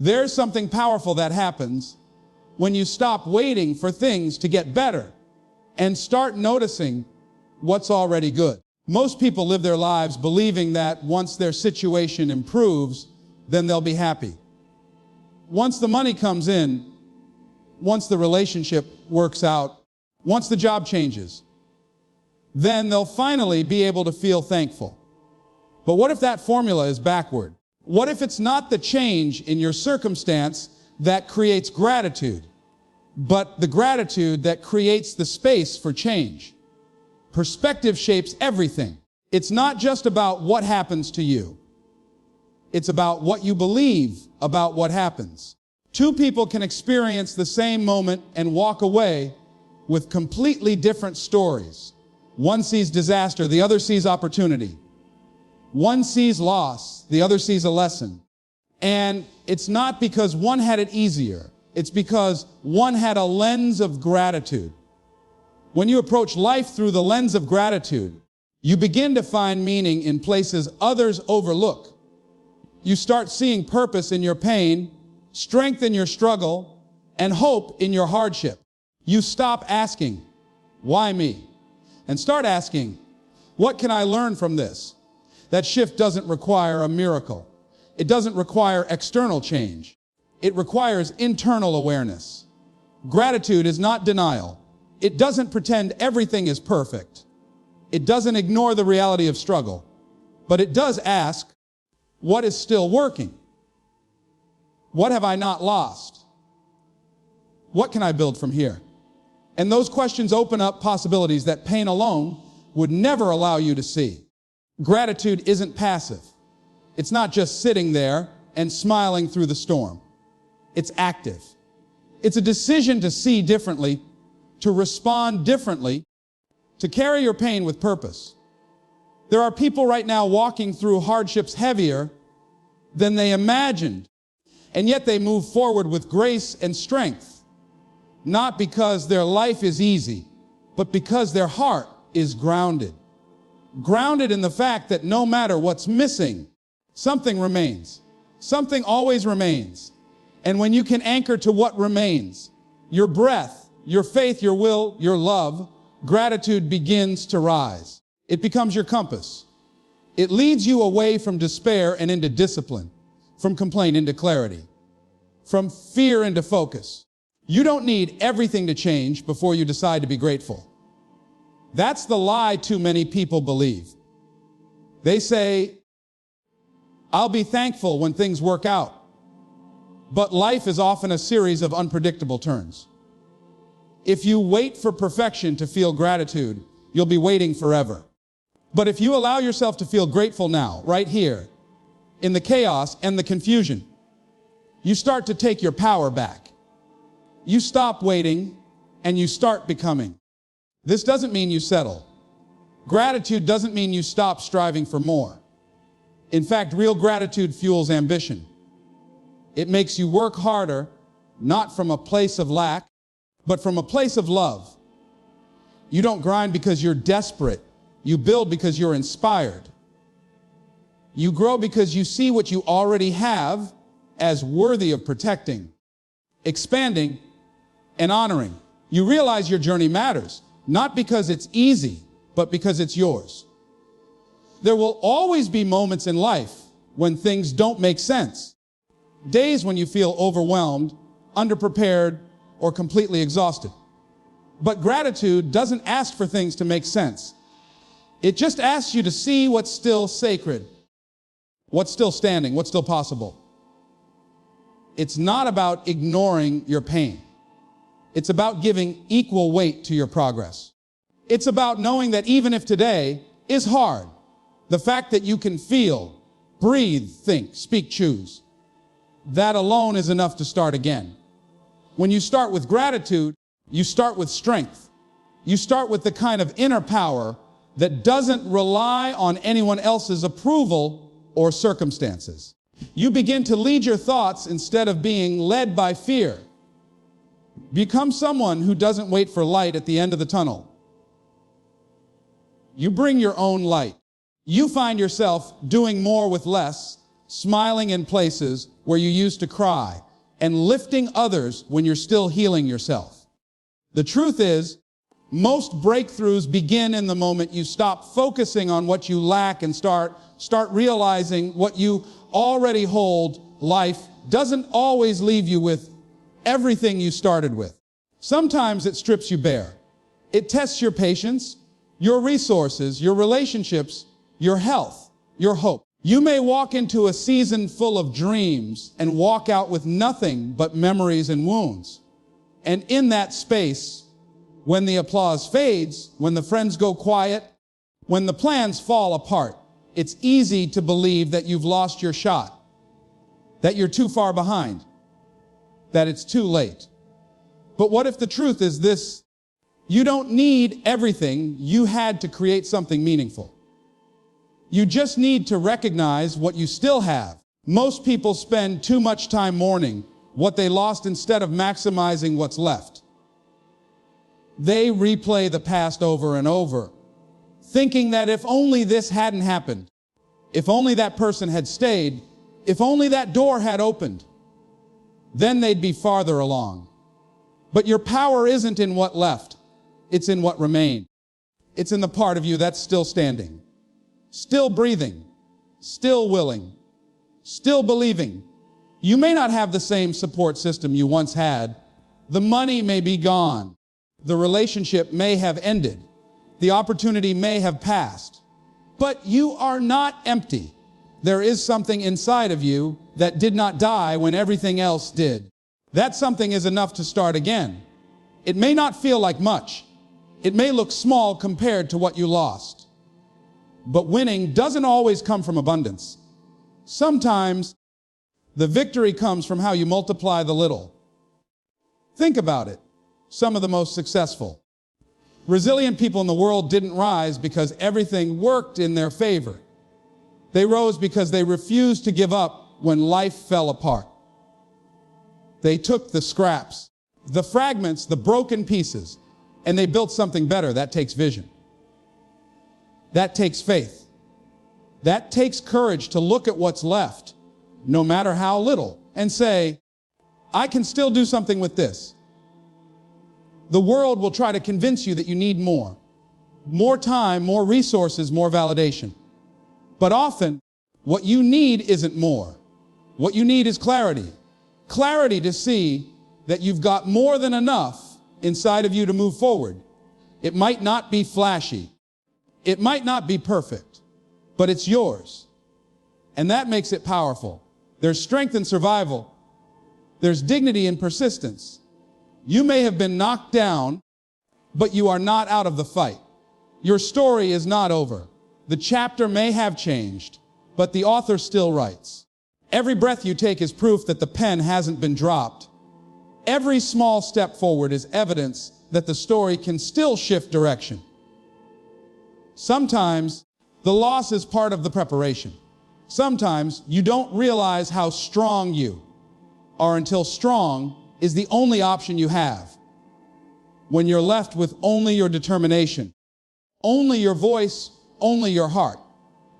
There's something powerful that happens when you stop waiting for things to get better and start noticing what's already good. Most people live their lives believing that once their situation improves, then they'll be happy. Once the money comes in, once the relationship works out, once the job changes, then they'll finally be able to feel thankful. But what if that formula is backward? What if it's not the change in your circumstance that creates gratitude, but the gratitude that creates the space for change? Perspective shapes everything. It's not just about what happens to you. It's about what you believe about what happens. Two people can experience the same moment and walk away with completely different stories. One sees disaster, the other sees opportunity. One sees loss, the other sees a lesson. And it's not because one had it easier. It's because one had a lens of gratitude. When you approach life through the lens of gratitude, you begin to find meaning in places others overlook. You start seeing purpose in your pain, strength in your struggle, and hope in your hardship. You stop asking, why me? And start asking, what can I learn from this? That shift doesn't require a miracle. It doesn't require external change. It requires internal awareness. Gratitude is not denial. It doesn't pretend everything is perfect. It doesn't ignore the reality of struggle. But it does ask, what is still working? What have I not lost? What can I build from here? And those questions open up possibilities that pain alone would never allow you to see. Gratitude isn't passive. It's not just sitting there and smiling through the storm. It's active. It's a decision to see differently, to respond differently, to carry your pain with purpose. There are people right now walking through hardships heavier than they imagined, and yet they move forward with grace and strength, not because their life is easy, but because their heart is grounded. Grounded in the fact that no matter what's missing, something remains. Something always remains. And when you can anchor to what remains, your breath, your faith, your will, your love, gratitude begins to rise. It becomes your compass. It leads you away from despair and into discipline, from complaint into clarity, from fear into focus. You don't need everything to change before you decide to be grateful. That's the lie too many people believe. They say, I'll be thankful when things work out. But life is often a series of unpredictable turns. If you wait for perfection to feel gratitude, you'll be waiting forever. But if you allow yourself to feel grateful now, right here, in the chaos and the confusion, you start to take your power back. You stop waiting and you start becoming. This doesn't mean you settle. Gratitude doesn't mean you stop striving for more. In fact, real gratitude fuels ambition. It makes you work harder, not from a place of lack, but from a place of love. You don't grind because you're desperate. You build because you're inspired. You grow because you see what you already have as worthy of protecting, expanding, and honoring. You realize your journey matters, not because it's easy, but because it's yours. There will always be moments in life when things don't make sense. Days when you feel overwhelmed, underprepared, or completely exhausted. But gratitude doesn't ask for things to make sense. It just asks you to see what's still sacred, what's still standing, what's still possible. It's not about ignoring your pain. It's about giving equal weight to your progress. It's about knowing that even if today is hard, the fact that you can feel, breathe, think, speak, choose, that alone is enough to start again. When you start with gratitude, you start with strength. You start with the kind of inner power that doesn't rely on anyone else's approval or circumstances. You begin to lead your thoughts instead of being led by fear. Become someone who doesn't wait for light at the end of the tunnel. You bring your own light. You find yourself doing more with less, smiling in places where you used to cry, and lifting others when you're still healing yourself. The truth is, most breakthroughs begin in the moment you stop focusing on what you lack and start realizing what you already hold. Life doesn't always leave you with everything you started with. Sometimes it strips you bare. It tests your patience, your resources, your relationships, your health, your hope. You may walk into a season full of dreams and walk out with nothing but memories and wounds. And in that space, when the applause fades, when the friends go quiet, when the plans fall apart, it's easy to believe that you've lost your shot, that you're too far behind, that it's too late. But what if the truth is this? You don't need everything you had to create something meaningful. You just need to recognize what you still have. Most people spend too much time mourning what they lost instead of maximizing what's left. They replay the past over and over, thinking that if only this hadn't happened, if only that person had stayed, if only that door had opened, then they'd be farther along. But your power isn't in what left. It's in what remained. It's in the part of you that's still standing, still breathing, still willing, still believing. You may not have the same support system you once had. The money may be gone. The relationship may have ended. The opportunity may have passed. But you are not empty. There is something inside of you that did not die when everything else did. That something is enough to start again. It may not feel like much. It may look small compared to what you lost. But winning doesn't always come from abundance. Sometimes the victory comes from how you multiply the little. Think about it. Some of the most successful, resilient people in the world didn't rise because everything worked in their favor. They rose because they refused to give up when life fell apart. They took the scraps, the fragments, the broken pieces, and they built something better. That takes vision. That takes faith. That takes courage to look at what's left, no matter how little, and say, I can still do something with this. The world will try to convince you that you need more time, more resources, more validation. But often, what you need isn't more. What you need is clarity. Clarity to see that you've got more than enough inside of you to move forward. It might not be flashy. It might not be perfect, but it's yours. And that makes it powerful. There's strength in survival. There's dignity in persistence. You may have been knocked down, but you are not out of the fight. Your story is not over. The chapter may have changed, but the author still writes. Every breath you take is proof that the pen hasn't been dropped. Every small step forward is evidence that the story can still shift direction. Sometimes the loss is part of the preparation. Sometimes you don't realize how strong you are until strong is the only option you have. When you're left with only your determination, only your voice, only your heart,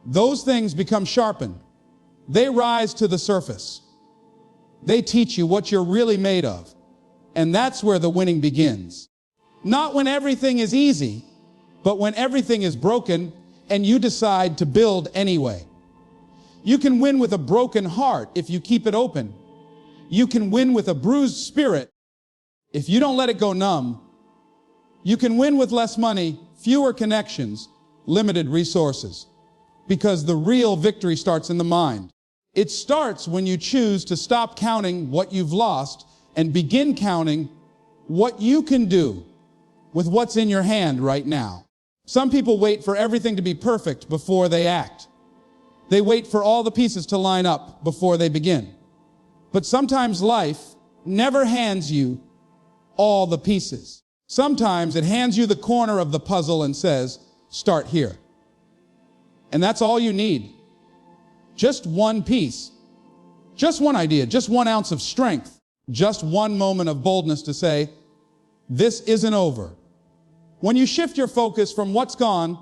those things become sharpened. They rise to the surface. They teach you what you're really made of. And that's where the winning begins. Not when everything is easy, but when everything is broken and you decide to build anyway. You can win with a broken heart if you keep it open. You can win with a bruised spirit if you don't let it go numb. You can win with less money, fewer connections, limited resources. Because the real victory starts in the mind. It starts when you choose to stop counting what you've lost and begin counting what you can do with what's in your hand right now. Some people wait for everything to be perfect before they act. They wait for all the pieces to line up before they begin. But sometimes life never hands you all the pieces. Sometimes it hands you the corner of the puzzle and says, start here. And that's all you need. Just one piece, just one idea, just 1 ounce of strength, just one moment of boldness to say, this isn't over. When you shift your focus from what's gone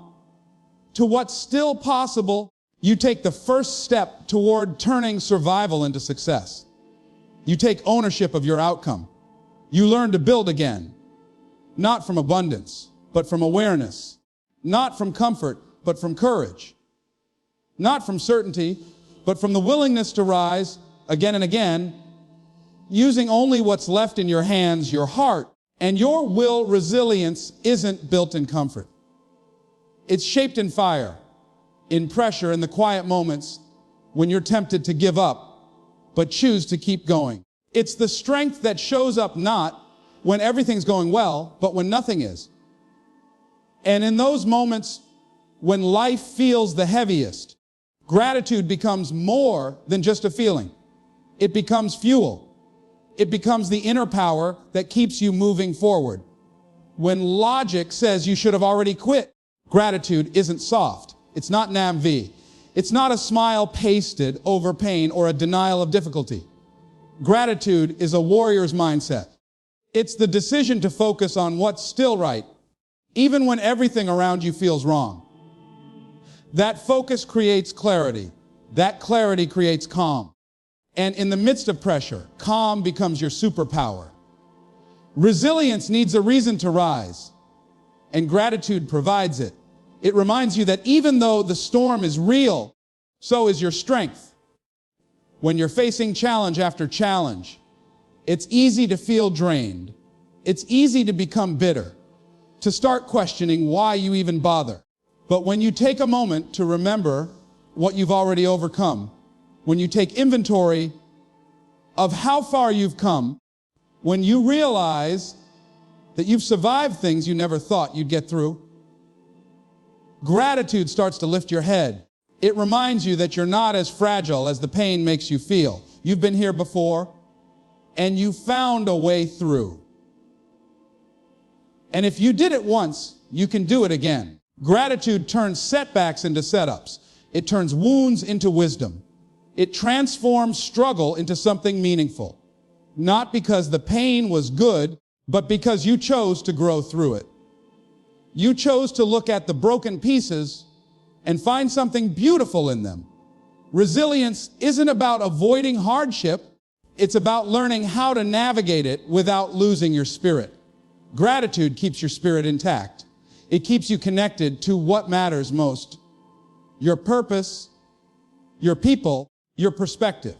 to what's still possible, You take the first step toward turning survival into success. You take ownership of your outcome. You learn to build again, not from abundance, but from awareness, not from comfort, but from courage, not from certainty, but from the willingness to rise again and again, using only what's left in your hands, your heart, and your will. Resilience isn't built in comfort. It's shaped in fire, in pressure, in the quiet moments when you're tempted to give up, but choose to keep going. It's the strength that shows up not when everything's going well, but when nothing is. And in those moments when life feels the heaviest, gratitude becomes more than just a feeling. It becomes fuel. It becomes the inner power that keeps you moving forward. When logic says you should have already quit, gratitude isn't soft. It's not NAMV. It's not a smile pasted over pain or a denial of difficulty. Gratitude is a warrior's mindset. It's the decision to focus on what's still right, even when everything around you feels wrong. That focus creates clarity. That clarity creates calm. And in the midst of pressure, calm becomes your superpower. Resilience needs a reason to rise, and gratitude provides it. It reminds you that even though the storm is real, so is your strength. When you're facing challenge after challenge, it's easy to feel drained. It's easy to become bitter, to start questioning why you even bother. But when you take a moment to remember what you've already overcome, when you take inventory of how far you've come, when you realize that you've survived things you never thought you'd get through, gratitude starts to lift your head. It reminds you that you're not as fragile as the pain makes you feel. You've been here before, and you found a way through. And if you did it once, you can do it again. Gratitude turns setbacks into setups. It turns wounds into wisdom. It transforms struggle into something meaningful. Not because the pain was good, but because you chose to grow through it. You chose to look at the broken pieces and find something beautiful in them. Resilience isn't about avoiding hardship. It's about learning how to navigate it without losing your spirit. Gratitude keeps your spirit intact. It keeps you connected to what matters most: your purpose, your people, your perspective.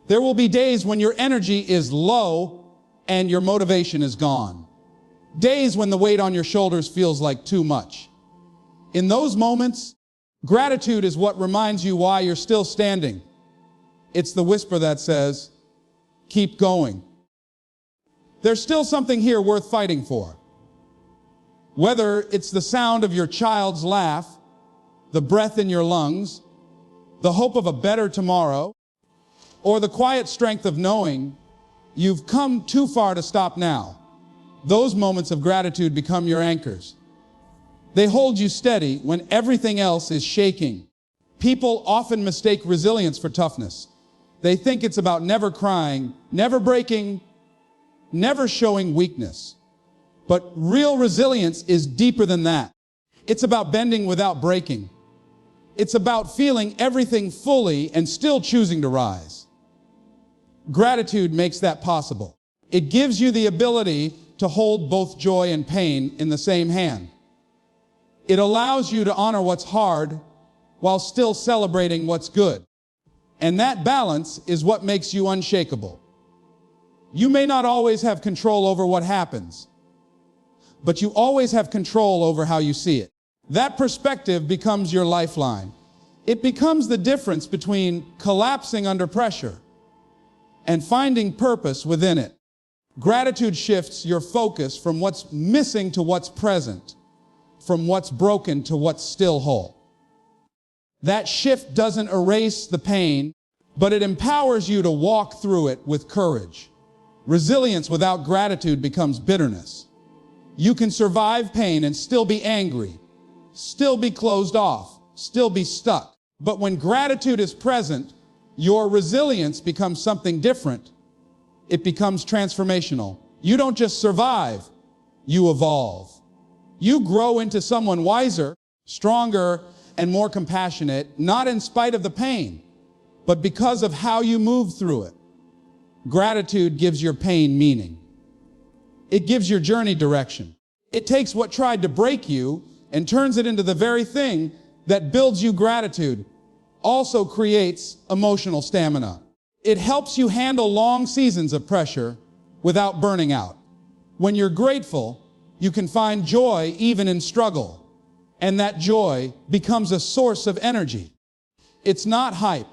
There will be days when your energy is low and your motivation is gone. Days when the weight on your shoulders feels like too much. In those moments, gratitude is what reminds you why you're still standing. It's the whisper that says, keep going. There's still something here worth fighting for. Whether it's the sound of your child's laugh, the breath in your lungs, the hope of a better tomorrow, or the quiet strength of knowing you've come too far to stop now. Those moments of gratitude become your anchors. They hold you steady when everything else is shaking. People often mistake resilience for toughness. They think it's about never crying, never breaking, never showing weakness. But real resilience is deeper than that. It's about bending without breaking. It's about feeling everything fully and still choosing to rise. Gratitude makes that possible. It gives you the ability to hold both joy and pain in the same hand. It allows you to honor what's hard while still celebrating what's good. And that balance is what makes you unshakable. You may not always have control over what happens, but you always have control over how you see it. That perspective becomes your lifeline. It becomes the difference between collapsing under pressure and finding purpose within it. Gratitude shifts your focus from what's missing to what's present, from what's broken to what's still whole. That shift doesn't erase the pain, but it empowers you to walk through it with courage. Resilience without gratitude becomes bitterness. You can survive pain and still be angry, still be closed off, still be stuck. But when gratitude is present, your resilience becomes something different. It becomes transformational. You don't just survive, you evolve. You grow into someone wiser, stronger, and more compassionate, not in spite of the pain, but because of how you move through it. Gratitude gives your pain meaning. It gives your journey direction. It takes what tried to break you and turns it into the very thing that builds you. Gratitude also creates emotional stamina. It helps you handle long seasons of pressure without burning out. When you're grateful, you can find joy even in struggle, and that joy becomes a source of energy. It's not hype.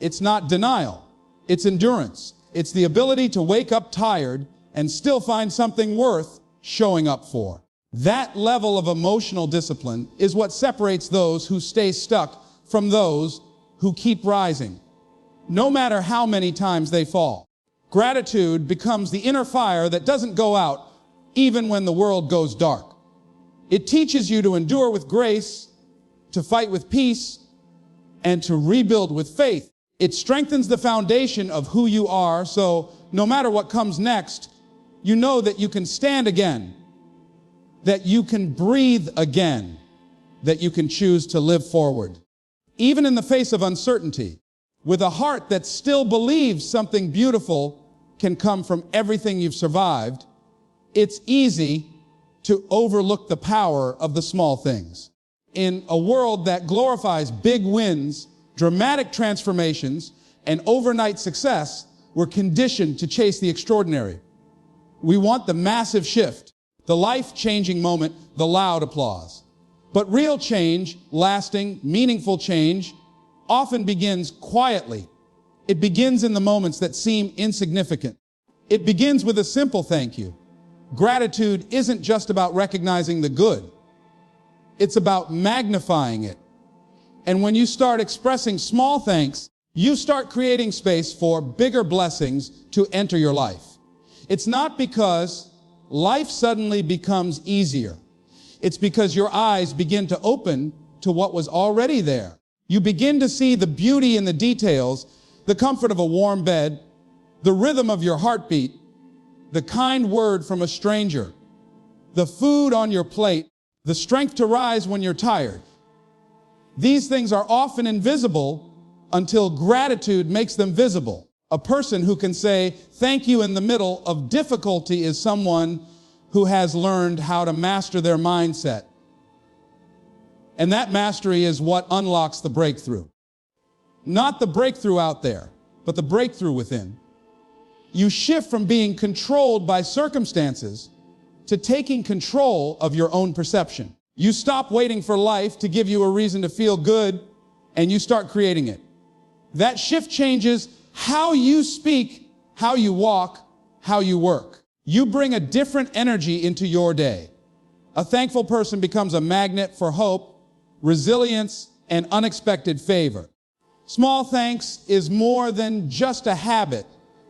It's not denial. It's endurance. It's the ability to wake up tired and still find something worth showing up for. That level of emotional discipline is what separates those who stay stuck from those who keep rising, no matter how many times they fall. Gratitude becomes the inner fire that doesn't go out even when the world goes dark. It teaches you to endure with grace, to fight with peace, and to rebuild with faith. It strengthens the foundation of who you are, so no matter what comes next, you know that you can stand again, that you can breathe again, that you can choose to live forward. Even in the face of uncertainty, with a heart that still believes something beautiful can come from everything you've survived, it's easy to overlook the power of the small things. In a world that glorifies big wins, dramatic transformations, and overnight success, we're conditioned to chase the extraordinary. We want the massive shift, the life-changing moment, the loud applause. But real change, lasting, meaningful change, often begins quietly. It begins in the moments that seem insignificant. It begins with a simple thank you. Gratitude isn't just about recognizing the good. It's about magnifying it. And when you start expressing small thanks, you start creating space for bigger blessings to enter your life. It's not because life suddenly becomes easier. It's because your eyes begin to open to what was already there. You begin to see the beauty in the details, the comfort of a warm bed, the rhythm of your heartbeat, the kind word from a stranger, the food on your plate, the strength to rise when you're tired. These things are often invisible until gratitude makes them visible. A person who can say thank you in the middle of difficulty is someone who has learned how to master their mindset. And that mastery is what unlocks the breakthrough. Not the breakthrough out there, but the breakthrough within. You shift from being controlled by circumstances to taking control of your own perception. You stop waiting for life to give you a reason to feel good, and you start creating it. That shift changes how you speak, how you walk, how you work. You bring a different energy into your day. A thankful person becomes a magnet for hope, resilience, and unexpected favor. Small thanks is more than just a habit.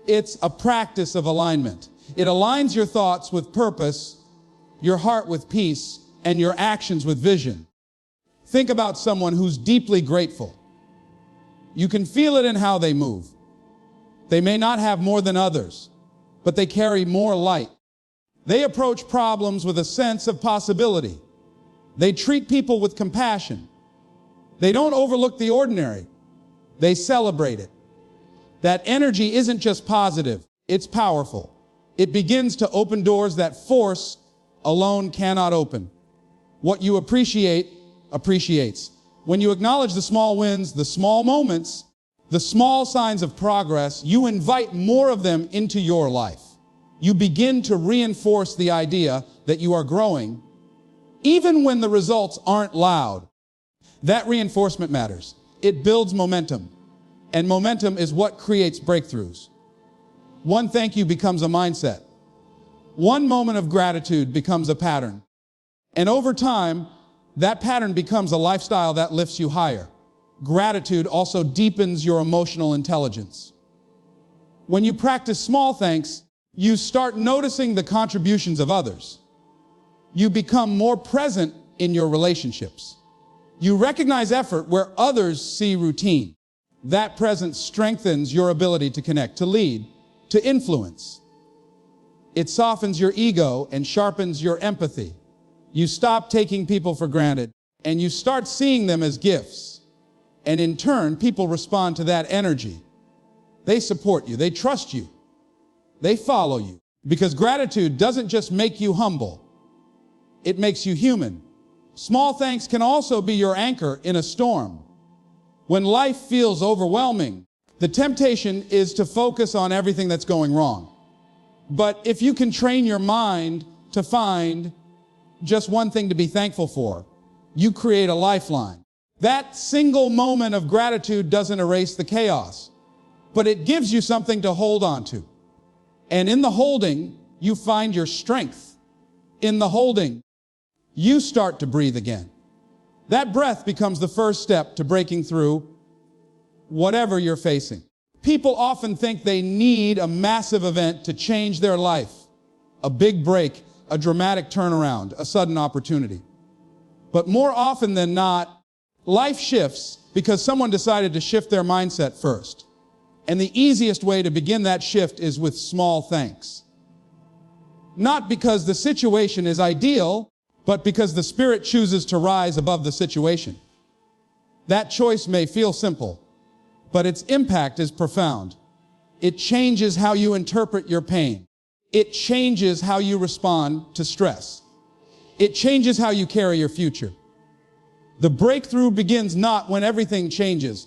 It's a practice of alignment. It aligns your thoughts with purpose, your heart with peace, and your actions with vision. Think about someone who's deeply grateful. You can feel it in how they move. They may not have more than others, but they carry more light. They approach problems with a sense of possibility. They treat people with compassion. They don't overlook the ordinary. They celebrate it. That energy isn't just positive, it's powerful. It begins to open doors that force alone cannot open. What you appreciate, appreciates. When you acknowledge the small wins, the small moments, the small signs of progress, you invite more of them into your life. You begin to reinforce the idea that you are growing, even when the results aren't loud. That reinforcement matters. It builds momentum, and momentum is what creates breakthroughs. One thank you becomes a mindset. One moment of gratitude becomes a pattern. And over time, that pattern becomes a lifestyle that lifts you higher. Gratitude also deepens your emotional intelligence. When you practice small thanks, you start noticing the contributions of others. You become more present in your relationships. You recognize effort where others see routine. That presence strengthens your ability to connect, to lead, to influence. It softens your ego and sharpens your empathy. You stop taking people for granted and you start seeing them as gifts. And in turn, people respond to that energy. They support you. They trust you. They follow you. Because gratitude doesn't just make you humble. It makes you human. Small thanks can also be your anchor in a storm. When life feels overwhelming, the temptation is to focus on everything that's going wrong. But if you can train your mind to find just one thing to be thankful for, you create a lifeline. That single moment of gratitude doesn't erase the chaos, but it gives you something to hold on to. And in the holding, you find your strength. In the holding, you start to breathe again. That breath becomes the first step to breaking through whatever you're facing. People often think they need a massive event to change their life. A big break, a dramatic turnaround, a sudden opportunity. But more often than not, life shifts because someone decided to shift their mindset first. And the easiest way to begin that shift is with small thanks. Not because the situation is ideal, but because the spirit chooses to rise above the situation. That choice may feel simple, but its impact is profound. It changes how you interpret your pain. It changes how you respond to stress. It changes how you carry your future. The breakthrough begins not when everything changes,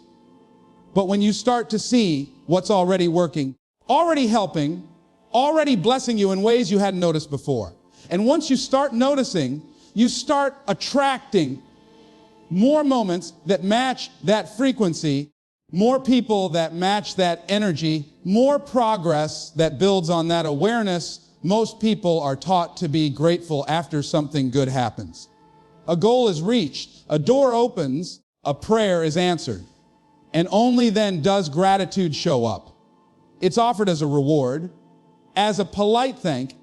but when you start to see what's already working, already helping, already blessing you in ways you hadn't noticed before. And once you start noticing, you start attracting more moments that match that frequency, more people that match that energy, more progress that builds on that awareness. Most people are taught to be grateful after something good happens. A goal is reached, a door opens, a prayer is answered. And only then does gratitude show up. It's offered as a reward, as a polite thank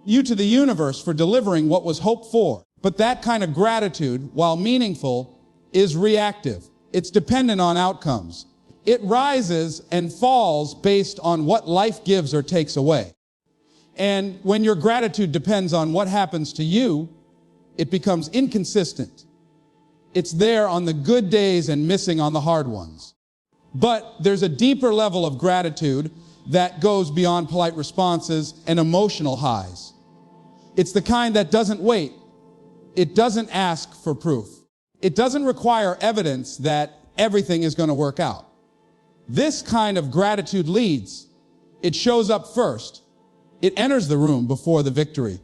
you to the universe for delivering what was hoped for. But that kind of gratitude, while meaningful, is reactive. It's dependent on outcomes. It rises and falls based on what life gives or takes away. And when your gratitude depends on what happens to you, it becomes inconsistent. It's there on the good days and missing on the hard ones. But there's a deeper level of gratitude that goes beyond polite responses and emotional highs. It's the kind that doesn't wait. It doesn't ask for proof. It doesn't require evidence that everything is going to work out. This kind of gratitude leads. It shows up first. It enters the room before the victory,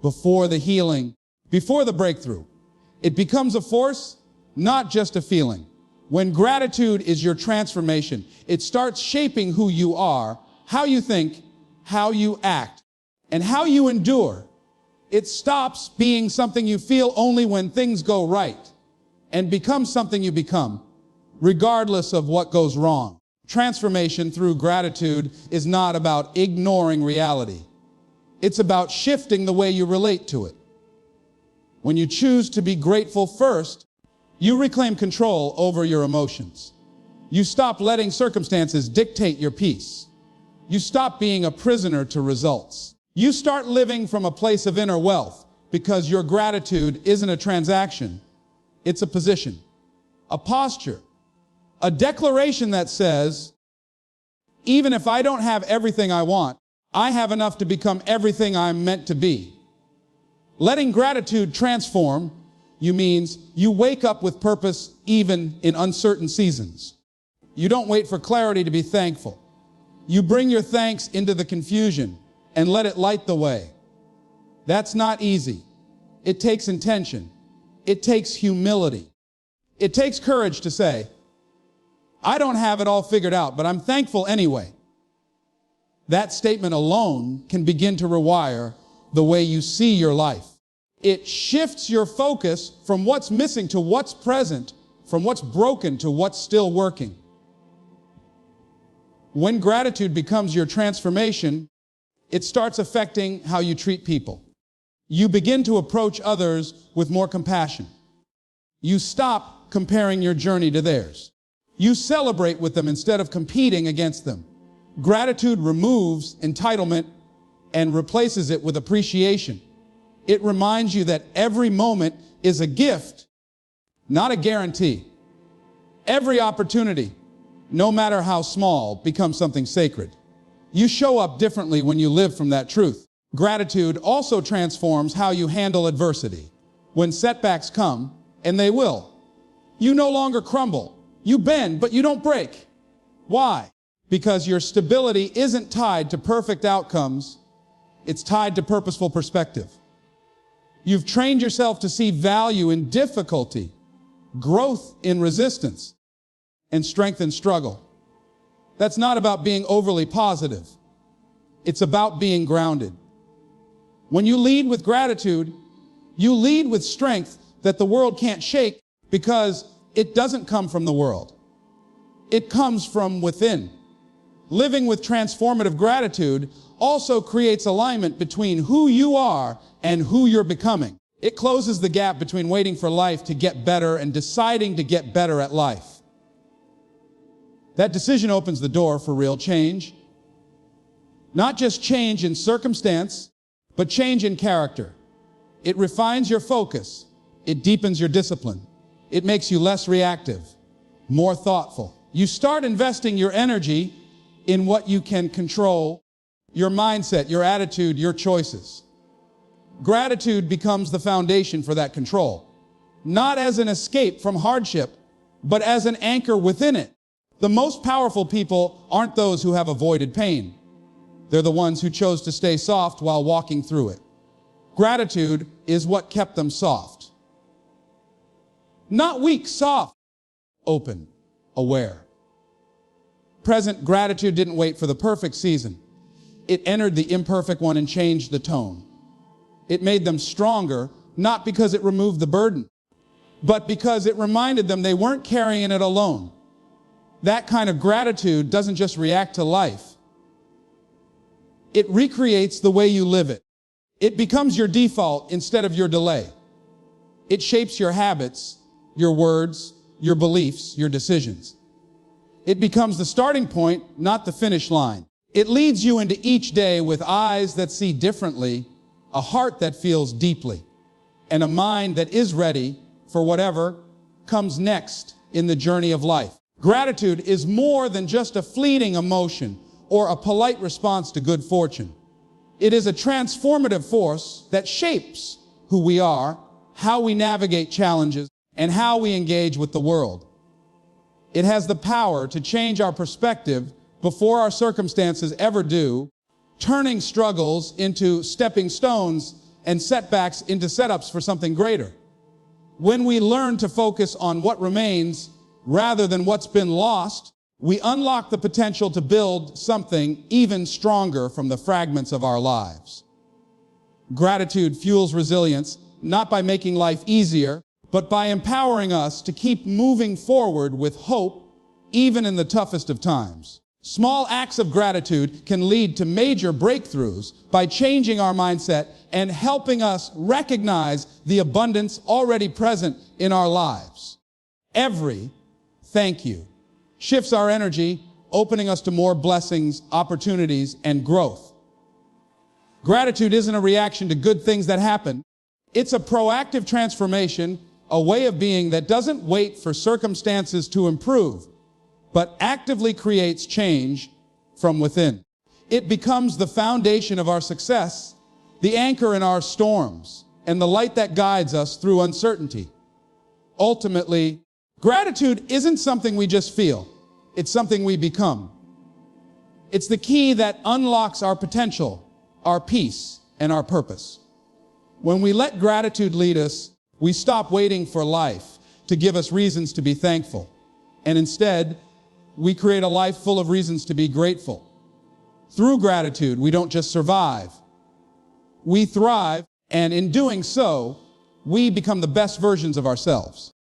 before the healing, before the breakthrough. It becomes a force, not just a feeling. When gratitude is your transformation, it starts shaping who you are, how you think, how you act, and how you endure. It stops being something you feel only when things go right and becomes something you become, regardless of what goes wrong. Transformation through gratitude is not about ignoring reality. It's about shifting the way you relate to it. When you choose to be grateful first, you reclaim control over your emotions. You stop letting circumstances dictate your peace. You stop being a prisoner to results. You start living from a place of inner wealth because your gratitude isn't a transaction. It's a position, a posture, a declaration that says, even if I don't have everything I want, I have enough to become everything I'm meant to be. Letting gratitude transform you means you wake up with purpose even in uncertain seasons. You don't wait for clarity to be thankful. You bring your thanks into the confusion and let it light the way. That's not easy. It takes intention. It takes humility. It takes courage to say, I don't have it all figured out, but I'm thankful anyway. That statement alone can begin to rewire the way you see your life. It shifts your focus from what's missing to what's present, from what's broken to what's still working. When gratitude becomes your transformation, it starts affecting how you treat people. You begin to approach others with more compassion. You stop comparing your journey to theirs. You celebrate with them instead of competing against them. Gratitude removes entitlement and replaces it with appreciation. It reminds you that every moment is a gift not a guarantee. Every opportunity, no matter how small, becomes something sacred. You show up differently when you live from that truth. Gratitude also transforms how you handle adversity. When setbacks come, and they will, you no longer crumble. You bend, but you don't break. Why? Because your stability isn't tied to perfect outcomes. It's tied to purposeful perspective. You've trained yourself to see value in difficulty, growth in resistance, and strength in struggle. That's not about being overly positive. It's about being grounded. When you lead with gratitude, you lead with strength that the world can't shake because it doesn't come from the world. It comes from within. Living with transformative gratitude also creates alignment between who you are and who you're becoming. It closes the gap between waiting for life to get better and deciding to get better at life. That decision opens the door for real change. Not just change in circumstance, but change in character. It refines your focus. It deepens your discipline. It makes you less reactive, more thoughtful. You start investing your energy in what you can control, your mindset, your attitude, your choices. Gratitude becomes the foundation for that control, not as an escape from hardship, but as an anchor within it. The most powerful people aren't those who have avoided pain. They're the ones who chose to stay soft while walking through it. Gratitude is what kept them soft. Not weak, soft, open, aware. Present gratitude didn't wait for the perfect season. It entered the imperfect one and changed the tone. It made them stronger, not because it removed the burden, but because it reminded them they weren't carrying it alone. That kind of gratitude doesn't just react to life. It recreates the way you live it. It becomes your default instead of your delay. It shapes your habits, your words, your beliefs, your decisions. It becomes the starting point, not the finish line. It leads you into each day with eyes that see differently, a heart that feels deeply, and a mind that is ready for whatever comes next in the journey of life. Gratitude is more than just a fleeting emotion or a polite response to good fortune. It is a transformative force that shapes who we are, how we navigate challenges, and how we engage with the world. It has the power to change our perspective before our circumstances ever do, turning struggles into stepping stones and setbacks into setups for something greater. When we learn to focus on what remains rather than what's been lost, we unlock the potential to build something even stronger from the fragments of our lives. Gratitude fuels resilience, not by making life easier, but by empowering us to keep moving forward with hope, even in the toughest of times. Small acts of gratitude can lead to major breakthroughs by changing our mindset and helping us recognize the abundance already present in our lives. Every thank you shifts our energy, opening us to more blessings, opportunities, and growth. Gratitude isn't a reaction to good things that happen. It's a proactive transformation, a way of being that doesn't wait for circumstances to improve, but actively creates change from within. It becomes the foundation of our success, the anchor in our storms, and the light that guides us through uncertainty. Ultimately, gratitude isn't something we just feel. It's something we become. It's the key that unlocks our potential, our peace, and our purpose. When we let gratitude lead us, we stop waiting for life to give us reasons to be thankful. And instead, we create a life full of reasons to be grateful. Through gratitude, we don't just survive. We thrive, and in doing so, we become the best versions of ourselves.